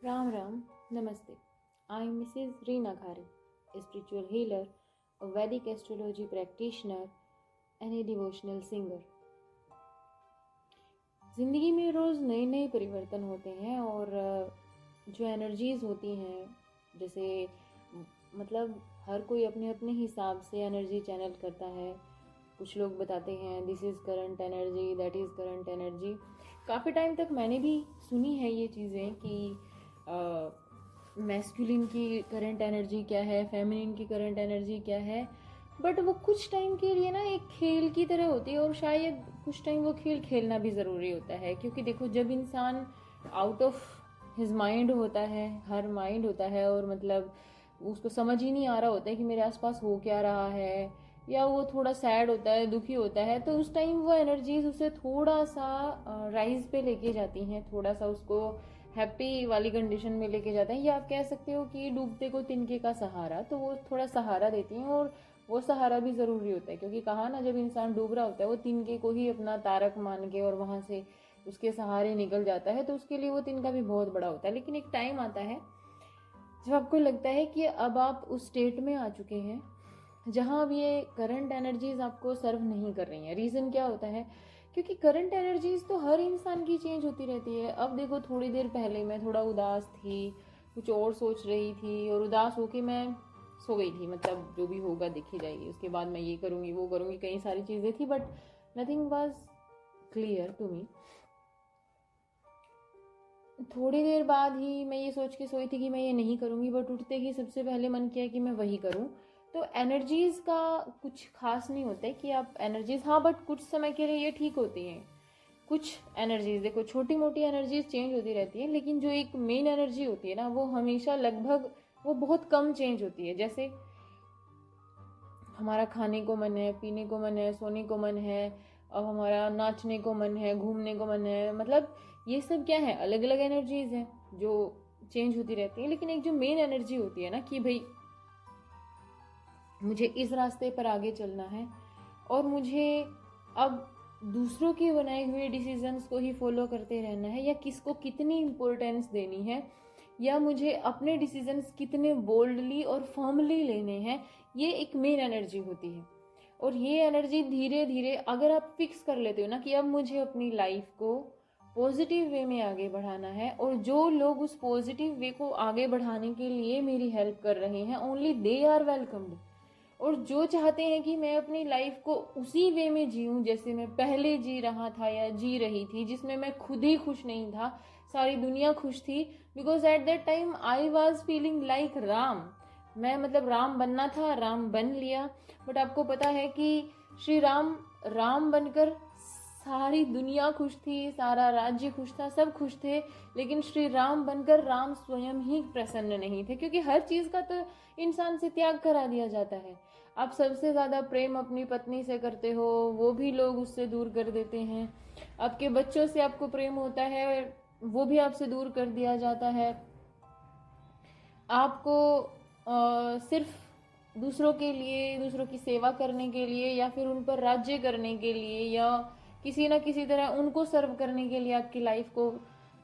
Ram Ram, Namaste. I am Mrs. Reena Ghare, a spiritual healer, a Vedic astrology practitioner, and a devotional singer. ज़िंदगी में रोज़ नए नए परिवर्तन होते हैं और जो एनर्जीज़ होती हैं, जैसे मतलब हर कोई अपने अपने हिसाब से एनर्जी चैनल करता है। कुछ लोग बताते हैं this is current energy, that is current energy. काफ़ी टाइम तक मैंने भी सुनी है ये चीज़ें कि मैस्कुलिन की करंट एनर्जी क्या है, फेमिनिन की करंट एनर्जी क्या है। बट वो कुछ टाइम के लिए ना एक खेल की तरह होती है और शायद कुछ टाइम वो खेल खेलना भी ज़रूरी होता है, क्योंकि देखो जब इंसान आउट ऑफ हिज माइंड होता है, हर माइंड होता है, और मतलब उसको समझ ही नहीं आ रहा होता है कि मेरे आसपास हो क्या रहा है, या वो थोड़ा सैड होता है, दुखी होता है, तो उस टाइम वो एनर्जीज उसे थोड़ा सा राइज पे लेके जाती हैं, थोड़ा सा उसको हैप्पी वाली कंडीशन में लेके जाते हैं। या आप कह सकते हो कि डूबते को तिनके का सहारा, तो वो थोड़ा सहारा देती हैं। और वो सहारा भी ज़रूरी होता है, क्योंकि कहा ना, जब इंसान डूब रहा होता है वो तिनके को ही अपना तारक मान के और वहाँ से उसके सहारे निकल जाता है, तो उसके लिए वो तिनका भी बहुत बड़ा होता है। लेकिन एक टाइम आता है जब आपको लगता है कि अब आप उस स्टेट में आ चुके हैं जहाँ अब ये करंट एनर्जीज आपको सर्व नहीं कर रही हैं। रीज़न क्या होता है? क्योंकि करंट एनर्जीज तो हर इंसान की चेंज होती रहती है। अब देखो, थोड़ी देर पहले मैं थोड़ा उदास थी, कुछ और सोच रही थी, और उदास होके मैं सो गई थी। मतलब जो भी होगा देखी जाएगी, उसके बाद मैं ये करूँगी वो करूँगी, कई सारी चीज़ें थी, but nothing was clear to me. थोड़ी देर बाद ही मैं ये सोच के सोई थी कि मैं ये नहीं करूँगी, बट उठते ही सबसे पहले मन किया कि मैं वही करूँ। तो एनर्जीज़ का कुछ खास नहीं होता है कि आप एनर्जीज़, हाँ, बट कुछ समय के लिए ये ठीक होती हैं। कुछ एनर्जीज़ देखो, छोटी मोटी एनर्जीज चेंज होती रहती हैं, लेकिन जो एक मेन एनर्जी होती है ना, वो हमेशा लगभग वो बहुत कम चेंज होती है। जैसे हमारा खाने को मन है, पीने को मन है, सोने को मन है, अब हमारा नाचने को मन है, घूमने को मन है, मतलब ये सब क्या है, अलग अलग एनर्जीज हैं जो चेंज होती रहती हैं। लेकिन एक जो मेन एनर्जी होती है ना कि भाई मुझे इस रास्ते पर आगे चलना है और मुझे अब दूसरों के बनाए हुए डिसीजंस को ही फॉलो करते रहना है, या किसको कितनी इम्पोर्टेंस देनी है, या मुझे अपने डिसीजंस कितने बोल्डली और फर्मली लेने हैं, ये एक मेन एनर्जी होती है। और ये एनर्जी धीरे धीरे अगर आप फिक्स कर लेते हो ना कि अब मुझे अपनी लाइफ को पॉजिटिव वे में आगे बढ़ाना है, और जो लोग उस पॉजिटिव वे को आगे बढ़ाने के लिए मेरी हेल्प कर रहे हैं, ओनली दे आर वेलकम्ड। और जो चाहते हैं कि मैं अपनी लाइफ को उसी वे में जीऊं जैसे मैं पहले जी रहा था या जी रही थी, जिसमें मैं खुद ही खुश नहीं था, सारी दुनिया खुश थी, because at that time I was feeling like Ram. मैं मतलब राम बनना था, राम बन लिया। बट आपको पता है कि श्री राम राम बनकर सारी दुनिया खुश थी, सारा राज्य खुश था, सब खुश थे, लेकिन श्री राम बनकर राम स्वयं ही प्रसन्न नहीं थे, क्योंकि हर चीज का तो इंसान से त्याग करा दिया जाता है। आप सबसे ज्यादा प्रेम अपनी पत्नी से करते हो, वो भी लोग उससे दूर कर देते हैं। आपके बच्चों से आपको प्रेम होता है, वो भी आपसे दूर कर दिया जाता है। आपको सिर्फ दूसरों के लिए, दूसरों की सेवा करने के लिए, या फिर उन पर राज्य करने के लिए, या किसी ना किसी तरह उनको सर्व करने के लिए आपकी लाइफ को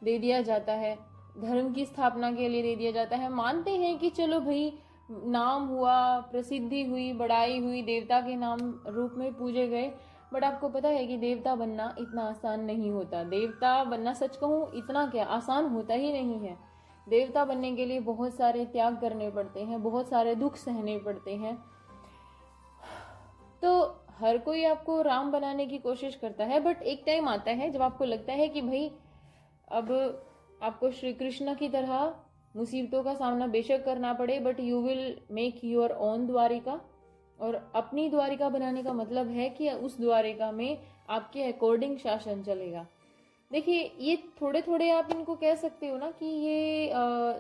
दे दिया जाता है, धर्म की स्थापना के लिए दे दिया जाता है। मानते हैं कि चलो भाई, नाम हुआ, प्रसिद्धि हुई, बड़ाई हुई, देवता के नाम रूप में पूजे गए। बट आपको पता है कि देवता बनना इतना आसान नहीं होता। देवता बनना, सच कहूँ, इतना क्या आसान होता ही नहीं है। देवता बनने के लिए बहुत सारे त्याग करने पड़ते हैं, बहुत सारे दुख सहने पड़ते हैं। तो हर कोई आपको राम बनाने की कोशिश करता है, बट एक टाइम आता है जब आपको लगता है कि भाई अब आपको श्री कृष्ण की तरह मुसीबतों का सामना बेशक करना पड़े, but you will make your own Dwarika. और अपनी द्वारिका बनाने का मतलब है कि उस द्वारिका में आपके अकॉर्डिंग शासन चलेगा। देखिए, ये थोड़े थोड़े आप इनको कह सकते हो ना कि ये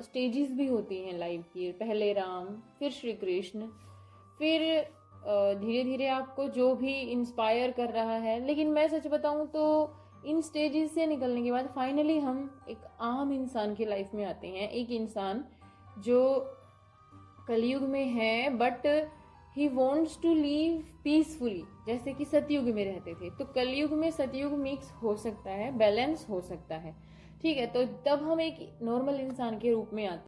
स्टेजेस भी होती हैं लाइफ की। पहले राम, फिर श्री कृष्ण, फिर धीरे धीरे आपको जो भी इंस्पायर कर रहा है। लेकिन मैं सच बताऊं तो इन स्टेजेस से निकलने के बाद फाइनली हम एक आम इंसान की लाइफ में आते हैं। एक इंसान जो कलयुग में है, but he wants to live peacefully, जैसे कि सतयुग में रहते थे। तो कलयुग में सतयुग मिक्स हो सकता है, बैलेंस हो सकता है, ठीक है, तो तब हम एक नॉर्मल इंसान के रूप में आते हैं।